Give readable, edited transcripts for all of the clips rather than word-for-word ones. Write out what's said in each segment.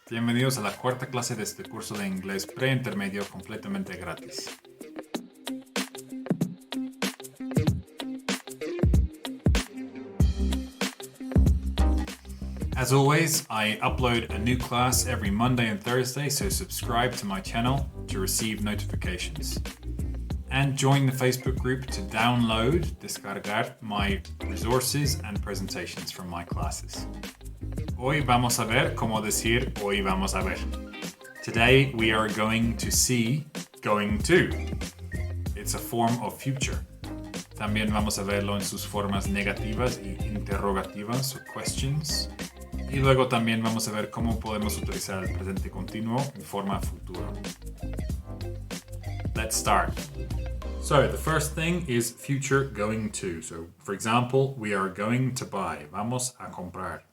Bienvenidos a la cuarta clase de este curso de inglés pre-intermedio completamente gratis. As always, I upload a new class every Monday and Thursday, so subscribe to my channel to receive notifications. And join the Facebook group to download, descargar my resources and presentations from my classes. Hoy vamos a ver cómo decir hoy vamos a ver. Today we are going to see going to. It's a form of future. También vamos a verlo en sus formas negativas y interrogativas o questions. Y luego también vamos a ver cómo podemos utilizar el presente continuo en forma futura. Let's start. So the first thing is future going to. So for example, we are going to buy. Vamos a comprar.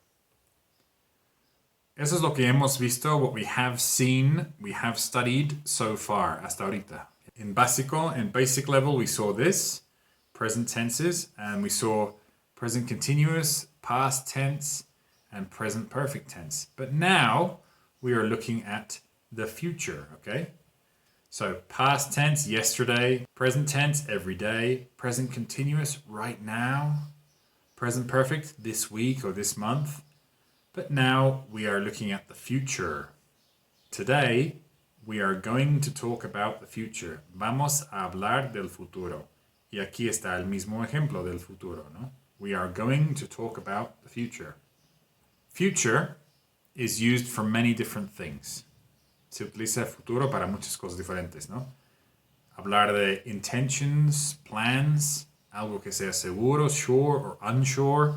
Eso es lo que hemos visto, what we have seen, we have studied so far, hasta ahorita. In básico, in basic level, we saw this, present tenses, and we saw present continuous, past tense, and present perfect tense. But now we are looking at the future, okay? So past tense, yesterday, present tense, every day, present continuous, right now, present perfect, this week or this month. But now we are looking at the future. Today, we are going to talk about the future. Vamos a hablar del futuro. Y aquí está el mismo ejemplo del futuro, ¿no? We are going to talk about the future. Future is used for many different things. Se utiliza el futuro para muchas cosas diferentes, ¿no? Hablar de intentions, plans, algo que sea seguro, sure or unsure.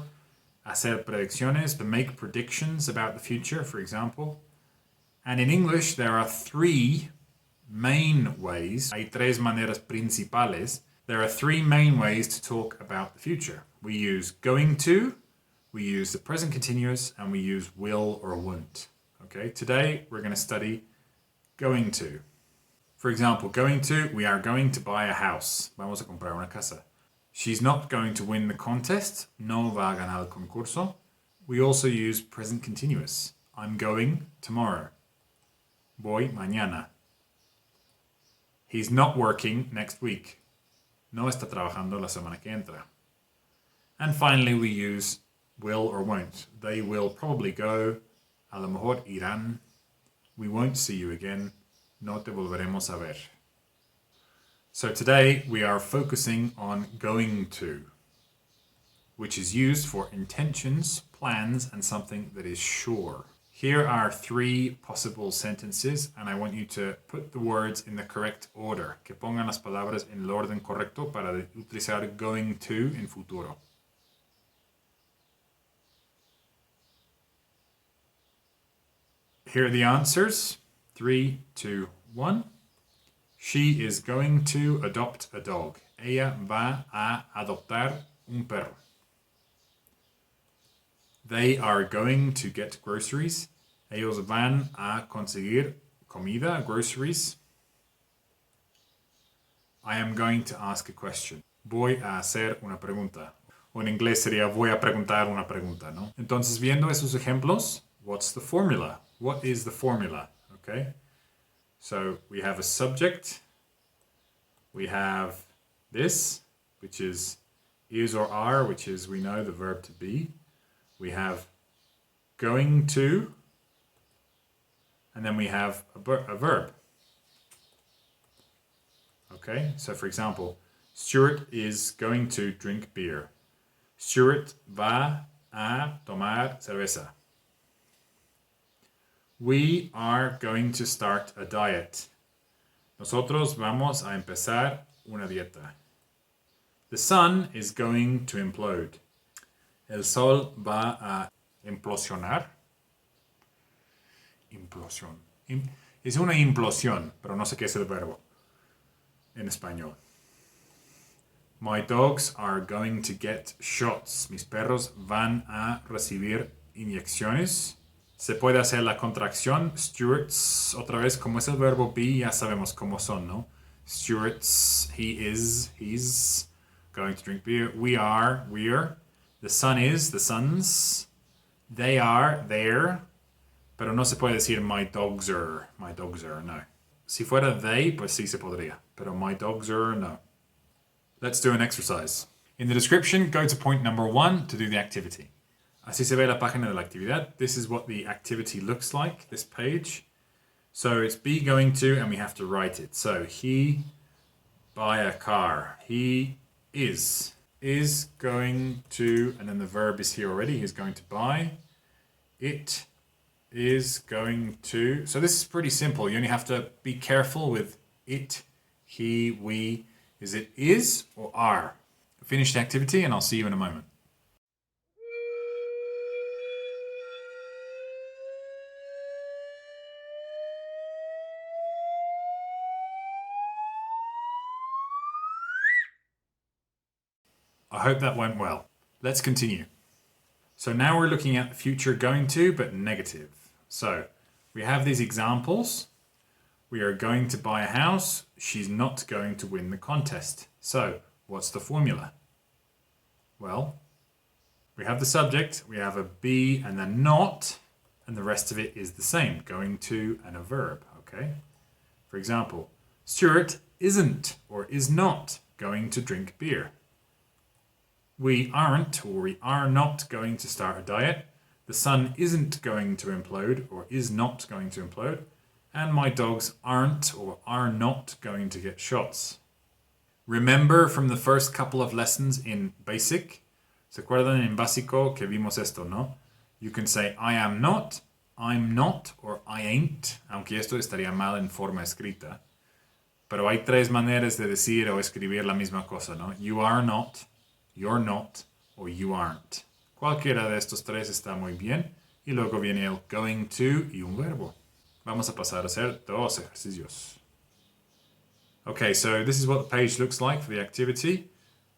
Hacer predicciones, to make predictions about the future, for example. And in English, there are three main ways. Hay tres maneras principales. There are three main ways to talk about the future. We use going to, we use the present continuous, and we use will or won't. Okay, today we're going to study going to. For example, going to, we are going to buy a house. Vamos a comprar una casa. She's not going to win the contest. No va a ganar el concurso. We also use present continuous. I'm going tomorrow. Voy mañana. He's not working next week. No está trabajando la semana que entra. And finally, we use will or won't. They will probably go. A lo mejor irán. We won't see you again. No te volveremos a ver. So today we are focusing on going to, which is used for intentions, plans, and something that is sure. Here are three possible sentences, and I want you to put the words in the correct order. Que pongan las palabras en el orden correcto para utilizar going to en futuro. Here are the answers. 3, 2, 1. She is going to adopt a dog. Ella va a adoptar un perro. They are going to get groceries. Ellos van a conseguir comida, groceries. I am going to ask a question. Voy a hacer una pregunta. O en inglés sería voy a preguntar una pregunta, ¿no? Entonces, viendo esos ejemplos, what's the formula? What is the formula? Okay. So we have a subject, we have this, which is or are, which is, we know, the verb to be. We have going to, and then we have a verb. Okay, so for example, Stuart is going to drink beer. Stuart va a tomar cerveza. We are going to start a diet. Nosotros vamos a empezar una dieta. The sun is going to implode. El sol va a implosionar. Implosión. Es una implosión, pero no sé qué es el verbo en español. My dogs are going to get shots. Mis perros van a recibir inyecciones. Se puede hacer la contracción. Stuart's, otra vez, como es el verbo be, ya sabemos cómo son, ¿no? Stuart's, he's going to drink beer. We're. The sun is, the sons. They are, they're. Pero no se puede decir my dogs are, no. Si fuera they, pues sí se podría. Pero my dogs are, no. Let's do an exercise. In the description, go to point number 1 to do the activity. Así se ve la página de la actividad. This is what the activity looks like, this page. So it's be going to, and we have to write it. So he buy a car. He is going to, and then the verb is here already. He's going to buy. It is going to. So this is pretty simple. You only have to be careful with it, he, we. Is it is or are? Finish the activity and I'll see you in a moment. I hope that went well. Let's continue. So now we're looking at the future going to, but negative. So we have these examples. We are going to buy a house. She's not going to win the contest. So what's the formula? Well, we have the subject, we have a be and then not, and the rest of it is the same, going to and a verb, okay? For example, Stuart isn't or is not going to drink beer. We aren't or we are not going to start a diet. The sun isn't going to implode or is not going to implode. And my dogs aren't or are not going to get shots. Remember from the first couple of lessons in basic? ¿Se acuerdan en básico que vimos esto, no? You can say I am not, I'm not, or I ain't, aunque esto estaría mal en forma escrita. Pero hay tres maneras de decir o escribir la misma cosa, ¿no? You are not, you're not, or you aren't. Cualquiera de estos tres está muy bien. Y luego viene el going to y un verbo. Vamos a pasar a hacer dos ejercicios. Okay, so this is what the page looks like for the activity.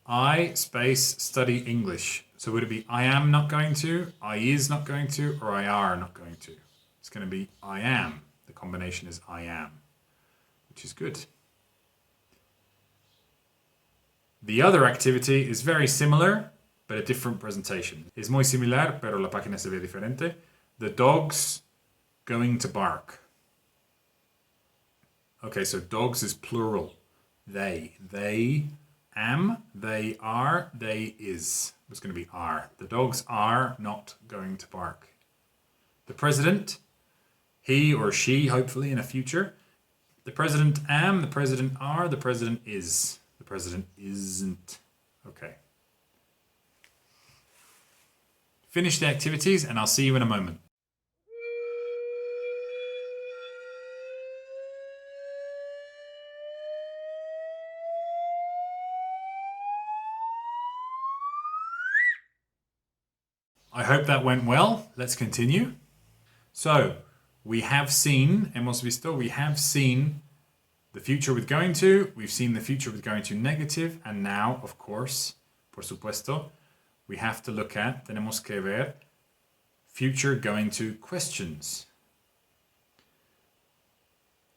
I space study English. So would it be I am not going to, I is not going to, or I are not going to? It's going to be I am. The combination is I am, which is good. The other activity is very similar, but a different presentation. Es muy similar, pero la página se ve diferente. The dogs going to bark. Okay, so dogs is plural. They am, they are, they is. It's going to be are. The dogs are not going to bark. The president, he or she, hopefully in a future. The president am, the president are, the president is. The president isn't. Okay. Finish the activities and I'll see you in a moment. I hope that went well. Let's continue. So, we have seen, hemos visto, we have seen the future with going to, we've seen the future with going to negative, and now, of course, por supuesto, we have to look at, tenemos que ver, future going to questions.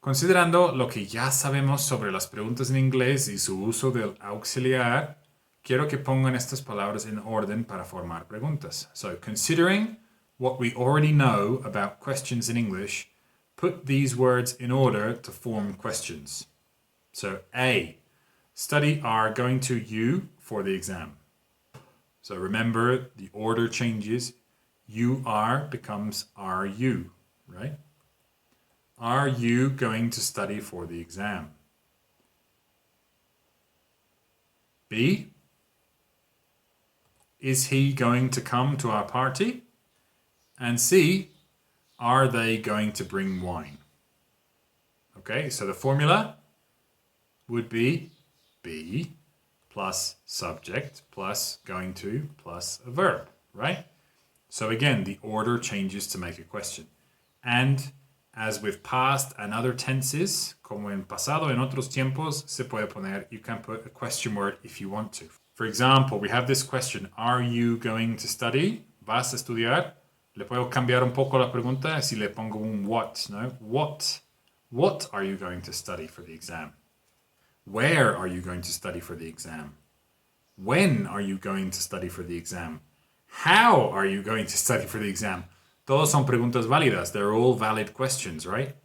Considerando lo que ya sabemos sobre las preguntas en inglés y su uso del auxiliar, quiero que pongan estas palabras en orden para formar preguntas. So, considering what we already know about questions in English, put these words in order to form questions. So, A, study are going to you for the exam. So remember, the order changes. You are becomes are you, right? Are you going to study for the exam? B, is he going to come to our party? And C, are they going to bring wine? Okay, so the formula would be be plus subject plus going to plus a verb, right? So again, the order changes to make a question. And as with past and other tenses, como en pasado, en otros tiempos, se puede poner, you can put a question word if you want to. For example, we have this question, are you going to study? ¿Vas a estudiar? Le puedo cambiar un poco la pregunta si le pongo un what, no? What are you going to study for the exam? Where are you going to study for the exam? When are you going to study for the exam? How are you going to study for the exam? Todos son preguntas válidas. They're all valid questions, right?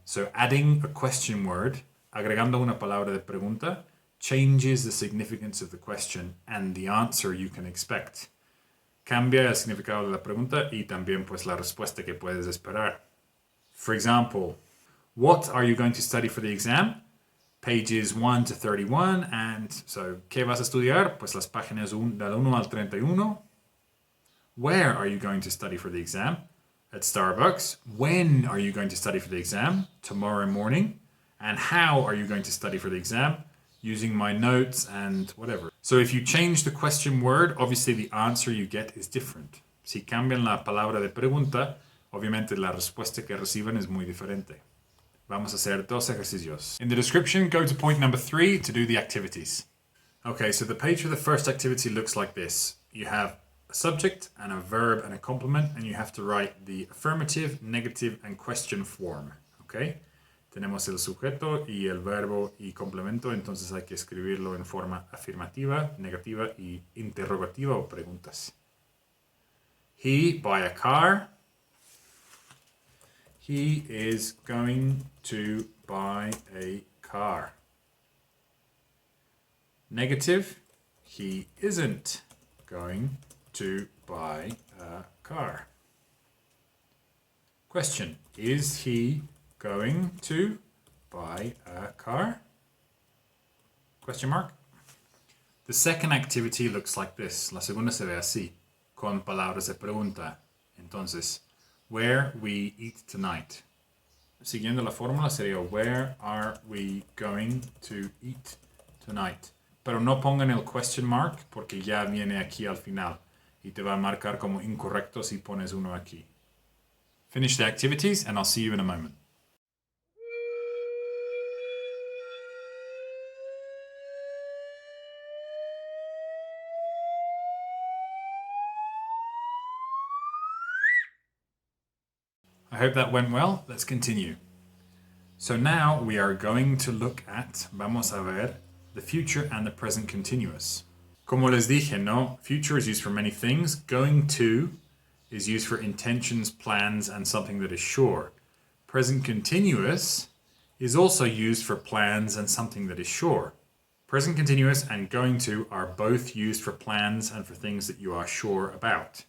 So adding a question word, agregando una palabra de pregunta, changes the significance of the question and the answer you can expect. Cambia el significado de la pregunta y también pues la respuesta que puedes esperar. For example, what are you going to study for the exam? Pages 1 to 31. And so, ¿qué vas a estudiar? Pues las páginas del 1 al 31. Where are you going to study for the exam? At Starbucks. When are you going to study for the exam? Tomorrow morning. And how are you going to study for the exam? Using my notes and whatever. So if you change the question word, obviously the answer you get is different. Si cambian la palabra de pregunta, obviamente la respuesta que reciben es muy diferente. Vamos a hacer dos ejercicios. In the description, go to point number 3 to do the activities. Okay, so the page for the first activity looks like this. You have a subject and a verb and a complement, and you have to write the affirmative, negative, and question form. Okay? Tenemos el sujeto y el verbo y complemento, entonces hay que escribirlo en forma afirmativa, negativa y interrogativa o preguntas. He buy a car. He is going to buy a car. Negative, he isn't going to buy a car. Question, is he going to buy a car? Question mark. The second activity looks like this. La segunda se ve así, con palabras de pregunta. Entonces, where we eat tonight. Siguiendo la fórmula sería where are we going to eat tonight. Pero no pongan el question mark porque ya viene aquí al final y te va a marcar como incorrecto si pones uno aquí. Finish the activities and I'll see you in a moment. I hope that went well. Let's continue. So now we are going to look at, vamos a ver, the future and the present continuous. Como les dije, no? Future is used for many things. Going to is used for intentions, plans, and something that is sure. Present continuous is also used for plans and something that is sure. Present continuous and going to are both used for plans and for things that you are sure about.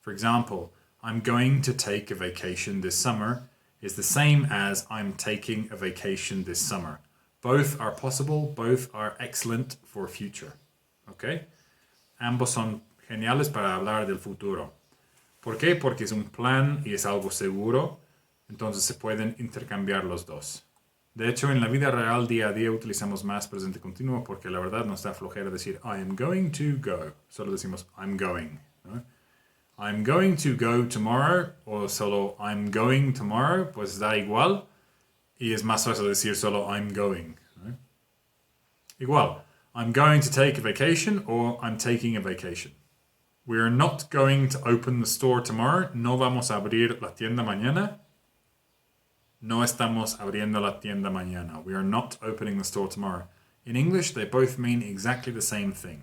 For example, I'm going to take a vacation this summer is the same as I'm taking a vacation this summer. Both are possible, both are excellent for future. ¿Ok? Ambos son geniales para hablar del futuro. ¿Por qué? Porque es un plan y es algo seguro, entonces se pueden intercambiar los dos. De hecho, en la vida real, día a día, utilizamos más presente continuo porque la verdad nos da flojera decir I am going to go. Solo decimos I'm going. ¿No? I'm going to go tomorrow o solo I'm going tomorrow, pues da igual y es más fácil decir solo I'm going. ¿No? Igual, I'm going to take a vacation or I'm taking a vacation. We are not going to open the store tomorrow. No vamos a abrir la tienda mañana. No estamos abriendo la tienda mañana. We are not opening the store tomorrow. In English, they both mean exactly the same thing.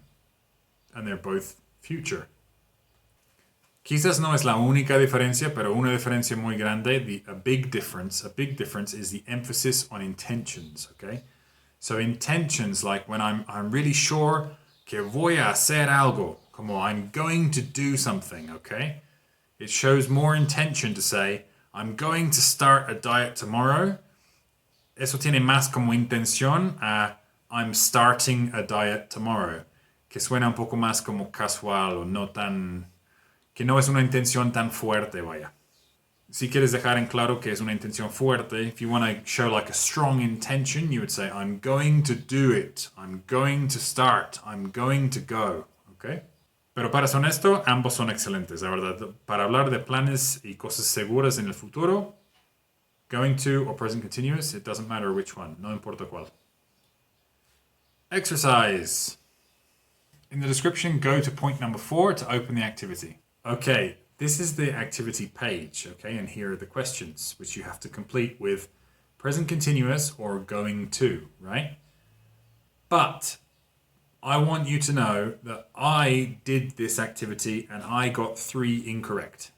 And they're both future. Quizás no es la única diferencia, pero una diferencia muy grande, a big difference is the emphasis on intentions, okay? So intentions, like when I'm really sure que voy a hacer algo, como I'm going to do something, okay? It shows more intention to say, I'm going to start a diet tomorrow. Eso tiene más como intención a I'm starting a diet tomorrow, que suena un poco más como casual o no tan... que no es una intención tan fuerte, vaya. Si quieres dejar en claro que es una intención fuerte, if you want to show like a strong intention, you would say, I'm going to do it, I'm going to start, I'm going to go, ¿ok? Pero para ser honesto, ambos son excelentes, la verdad. Para hablar de planes y cosas seguras en el futuro, going to or present continuous, it doesn't matter which one, no importa cuál. Exercise. In the description, go to point number 4 to open the activity. Okay, this is the activity page, okay, and here are the questions, which you have to complete with present continuous or going to, right? But I want you to know that I did this activity and I got 3 incorrect.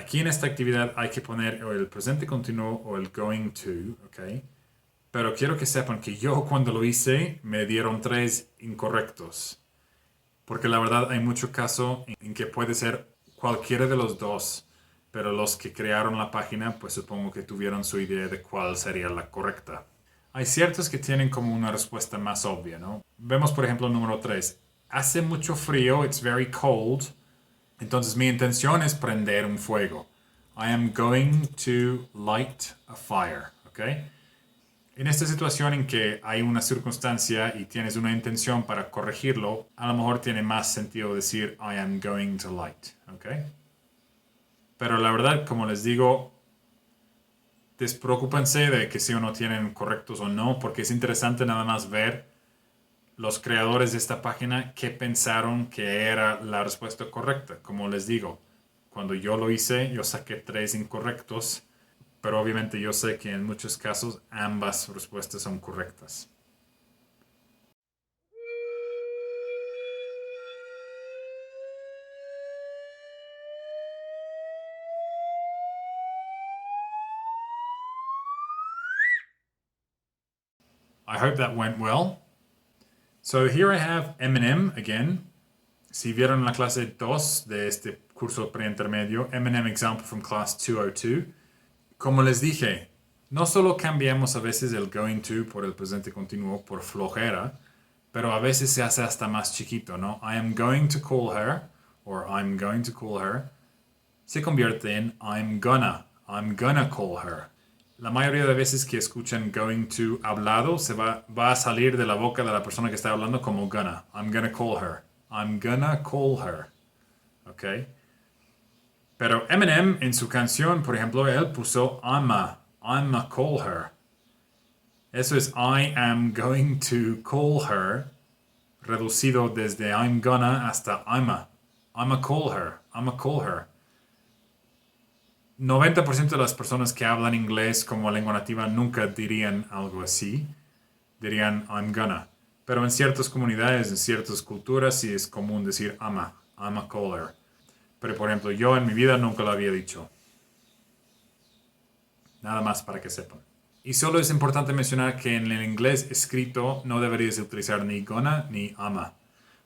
Aquí en esta actividad hay que poner o el presente continuo o el going to, ¿ok? Pero quiero que sepan que yo cuando lo hice me dieron 3 incorrectos. Porque la verdad hay mucho caso en que puede ser cualquiera de los dos. Pero los que crearon la página pues supongo que tuvieron su idea de cuál sería la correcta. Hay ciertos que tienen como una respuesta más obvia, ¿no? Vemos por ejemplo el número 3. Hace mucho frío, it's very cold. Entonces mi intención es prender un fuego. I am going to light a fire, ¿ok? En esta situación en que hay una circunstancia y tienes una intención para corregirlo, a lo mejor tiene más sentido decir I am going to light, ¿ok? Pero la verdad, como les digo, despreocúpense de que si o no tienen correctos o no, porque es interesante nada más ver los creadores de esta página qué pensaron que era la respuesta correcta. Como les digo, cuando yo lo hice, yo saqué 3 incorrectos, pero obviamente yo sé que en muchos casos ambas respuestas son correctas. I hope that went well. So here I have Eminem again. Si vieron la clase 2 de este curso pre-intermedio, Eminem example from class 202. Como les dije, no solo cambiamos a veces el going to por el presente continuo por flojera, pero a veces se hace hasta más chiquito, ¿no? I am going to call her, or I'm going to call her, se convierte en I'm gonna call her. La mayoría de veces que escuchan going to hablado, va a salir de la boca de la persona que está hablando como gonna. I'm gonna call her. I'm gonna call her. ¿Ok? Pero Eminem en su canción, por ejemplo, él puso I'ma call her. Eso es I am going to call her, reducido desde I'm gonna hasta I'ma call her. 90% de las personas que hablan inglés como lengua nativa nunca dirían algo así. Dirían I'm gonna. Pero en ciertas comunidades, en ciertas culturas, sí es común decir I'm a call her. Pero por ejemplo, yo en mi vida nunca lo había dicho. Nada más para que sepan. Y solo es importante mencionar que en el inglés escrito no deberías utilizar ni gonna ni ama.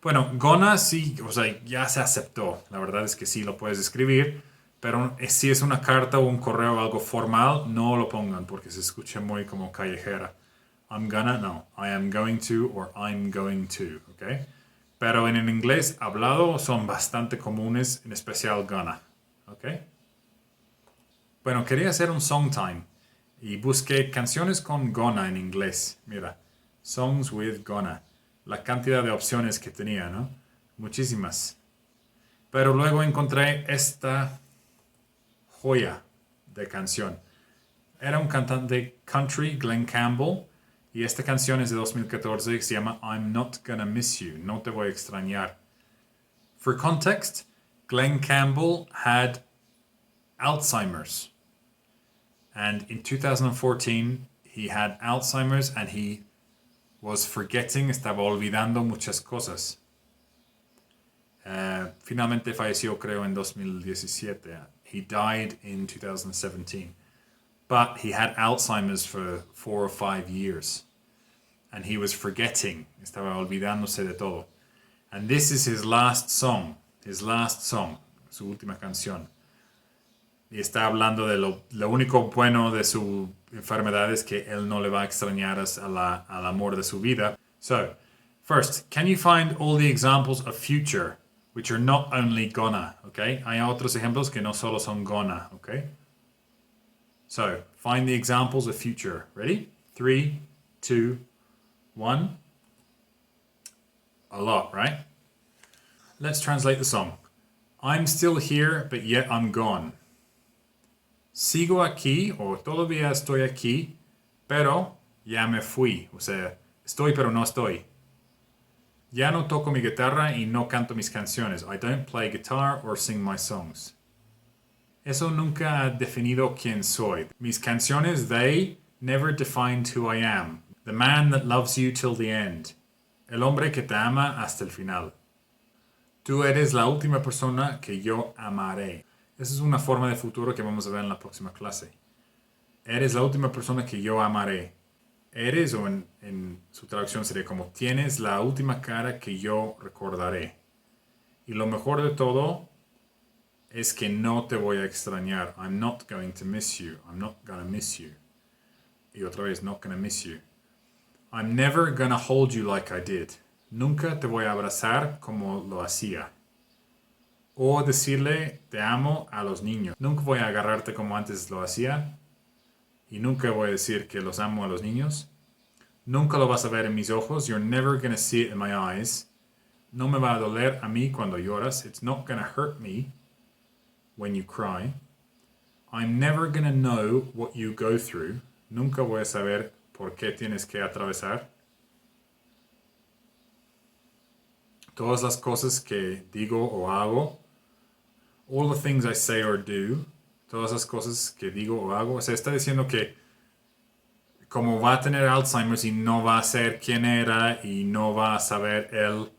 Bueno, gonna sí, o sea, ya se aceptó. La verdad es que sí lo puedes escribir. Pero si es una carta o un correo o algo formal, no lo pongan porque se escucha muy como callejera. I'm gonna, no. I am going to or I'm going to, ¿ok? Pero en el inglés hablado son bastante comunes, en especial gonna, ¿ok? Bueno, quería hacer un song time y busqué canciones con gonna en inglés. Mira, songs with gonna. La cantidad de opciones que tenía, ¿no? Muchísimas. Pero luego encontré esta joya de canción. Era un cantante country, Glenn Campbell, y esta canción es de 2014 que se llama I'm Not Gonna Miss You, no te voy a extrañar. For context, Glenn Campbell had Alzheimer's. And in 2014, he had Alzheimer's and he was forgetting, estaba olvidando muchas cosas. Finalmente falleció, creo, en 2017. He died in 2017. But he had Alzheimer's for 4 or 5 years. And he was forgetting. Estaba olvidándose de todo. And this is his last song. Su última canción. Y está hablando de lo único bueno de su enfermedad es que él no le va a extrañar al amor de su vida. So, first, can you find all the examples of future, which are not only gonna, okay? Hay otros ejemplos que no solo son gonna, okay? So, find the examples of future. Ready? 3, 2, 1. A lot, right? Let's translate the song. I'm still here, but yet I'm gone. Sigo aquí, o todavía estoy aquí, pero ya me fui. O sea, estoy pero no estoy. Ya no toco mi guitarra y no canto mis canciones. I don't play guitar or sing my songs. Eso nunca ha definido quién soy. Mis canciones, they never defined who I am. The man that loves you till the end. El hombre que te ama hasta el final. Tú eres la última persona que yo amaré. Esa es una forma de futuro que vamos a ver en la próxima clase. Eres la última persona que yo amaré. Eres, o en su traducción sería como, tienes la última cara que yo recordaré. Y lo mejor de todo es que no te voy a extrañar. I'm not going to miss you. I'm not gonna miss you. Y otra vez, not gonna miss you. I'm never gonna hold you like I did. Nunca te voy a abrazar como lo hacía. O decirle te amo a los niños. Nunca voy a agarrarte como antes lo hacía. Y nunca voy a decir que los amo a los niños. Nunca lo vas a ver en mis ojos. You're never gonna see it in my eyes. No me va a doler a mí cuando lloras. It's not gonna hurt me when you cry. I'm never gonna know what you go through. Nunca voy a saber por qué tienes que atravesar. Todas las cosas que digo o hago. All the things I say or do. Todas las cosas que digo o hago. O sea, está diciendo que como va a tener Alzheimer's y no va a ser quien era y no va a saber él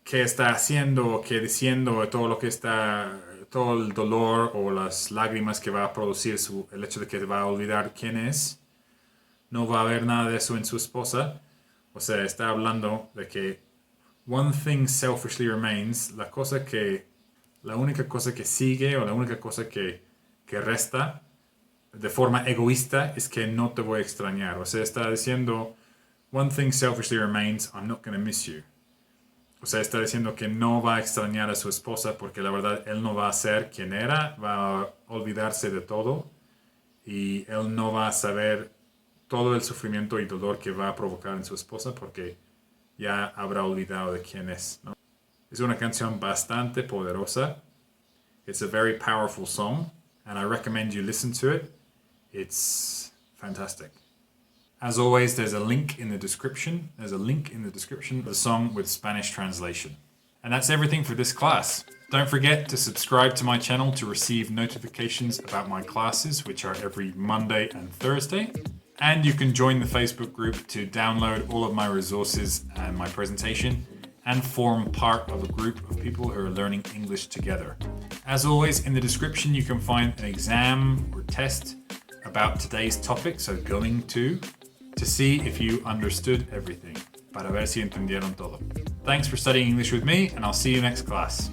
qué está haciendo o qué diciendo, todo lo que está, todo el dolor o las lágrimas que va a producir el hecho de que va a olvidar quién es. No va a haber nada de eso en su esposa. O sea, está hablando de que one thing selfishly remains, la única cosa que sigue o la única cosa que resta de forma egoísta es que no te voy a extrañar. O sea, está diciendo, one thing selfishly remains, I'm not going to miss you. O sea, está diciendo que no va a extrañar a su esposa porque la verdad él no va a ser quien era, va a olvidarse de todo y él no va a saber todo el sufrimiento y dolor que va a provocar en su esposa porque ya habrá olvidado de quién es, ¿no? Es una canción bastante poderosa. It's a very powerful song and I recommend you listen to it. It's fantastic. As always, there's a link in the description. There's a link in the description of the song with Spanish translation. And that's everything for this class. Don't forget to subscribe to my channel to receive notifications about my classes, which are every Monday and Thursday. And you can join the Facebook group to download all of my resources and my presentation and form part of a group of people who are learning English together. As always, in the description you can find an exam or test about today's topic, so going to see if you understood everything, para ver si entendieron todo. Thanks for studying English with me, and I'll see you next class.